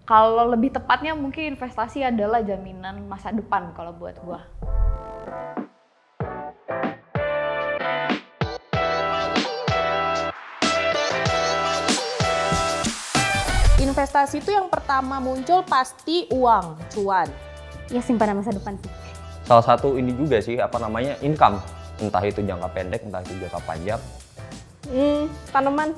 Kalau lebih tepatnya mungkin investasi adalah jaminan masa depan kalau buat gua. Investasi itu yang pertama muncul pasti uang, cuan. Ya simpanan masa depan sih. Salah satu ini juga sih, income. Entah itu jangka pendek, entah itu jangka panjang. Tanaman.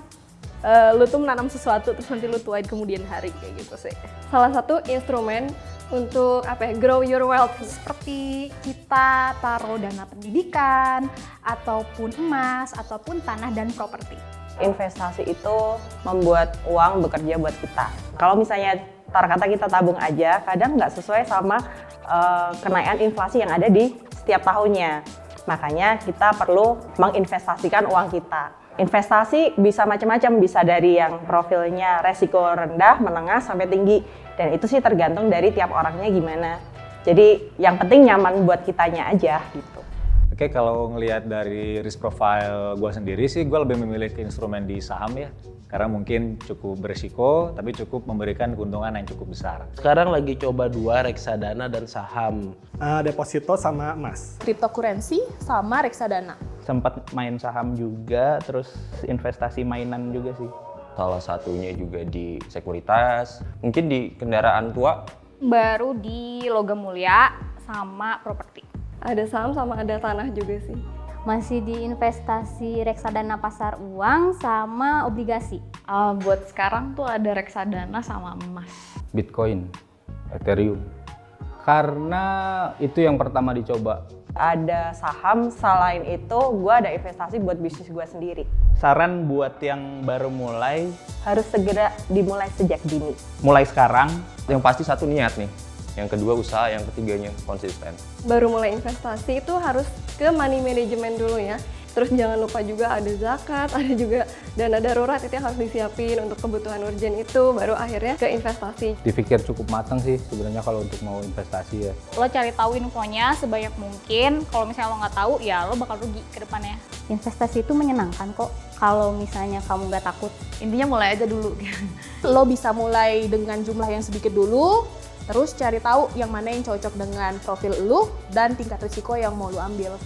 Lu tuh menanam sesuatu terus nanti lu tuain kemudian hari kayak gitu sih. Salah satu instrumen untuk grow your wealth. Seperti kita taruh dana pendidikan, ataupun emas, ataupun tanah dan properti. Investasi itu membuat uang bekerja buat kita. Kalau misalnya kata kita tabung aja, kadang nggak sesuai sama kenaikan inflasi yang ada di setiap tahunnya. Makanya kita perlu menginvestasikan uang kita. Investasi bisa macam-macam, bisa dari yang profilnya resiko rendah, menengah, sampai tinggi. Dan itu sih tergantung dari tiap orangnya gimana. Jadi yang penting nyaman buat kitanya aja gitu. Oke, kalau ngelihat dari risk profile gue sendiri sih, gue lebih memilih instrumen di saham ya. Karena mungkin cukup berisiko, tapi cukup memberikan keuntungan yang cukup besar. Sekarang lagi coba 2, reksadana dan saham. Deposito sama emas. Cryptocurrency sama reksadana. Sempat main saham juga, terus investasi mainan juga sih. Salah satunya juga di sekuritas, mungkin di kendaraan tua. Baru di logam mulia sama properti. Ada saham sama ada tanah juga sih. Masih di investasi reksadana pasar uang sama obligasi. Buat sekarang tuh ada reksadana sama emas. Bitcoin, Ethereum. Karena itu yang pertama dicoba. Ada saham, selain itu gue ada investasi buat bisnis gue sendiri. Saran buat yang baru mulai, Harus segera dimulai sejak dini. mulai sekarang. Yang pasti satu niat nih, yang kedua usaha, yang ketiganya konsisten. Baru mulai investasi itu harus ke money management dulu ya. Terus jangan lupa juga ada zakat, ada juga dana darurat itu yang harus disiapin untuk kebutuhan urgent itu, baru akhirnya ke investasi. Dipikir cukup matang sih sebenarnya kalau untuk mau investasi ya. Lo cari tahu infonya sebanyak mungkin. Kalau misalnya lo nggak tahu, ya lo bakal rugi ke depannya. Investasi itu menyenangkan kok kalau misalnya kamu nggak takut. Intinya mulai aja dulu. Lo bisa mulai dengan jumlah yang sedikit dulu, terus cari tahu yang mana yang cocok dengan profil lu dan tingkat risiko yang mau lu ambil.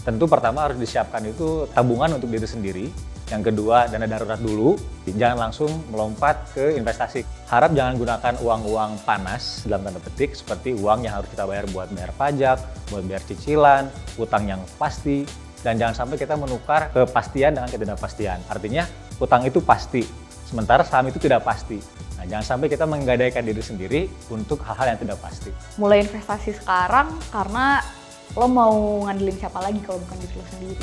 Tentu pertama harus disiapkan itu tabungan untuk diri sendiri. Yang kedua, dana darurat dulu. Jangan langsung melompat ke investasi. Harap jangan gunakan uang-uang panas dalam tanda petik seperti uang yang harus kita bayar buat bayar pajak, buat bayar cicilan, utang yang pasti, dan jangan sampai kita menukar kepastian dengan ketidakpastian. Artinya utang itu pasti, sementara saham itu tidak pasti. Nah, jangan sampai kita menggadaikan diri sendiri untuk hal-hal yang tidak pasti. Mulai investasi sekarang karena lo mau ngandelin siapa lagi kalau bukan diri lo sendiri.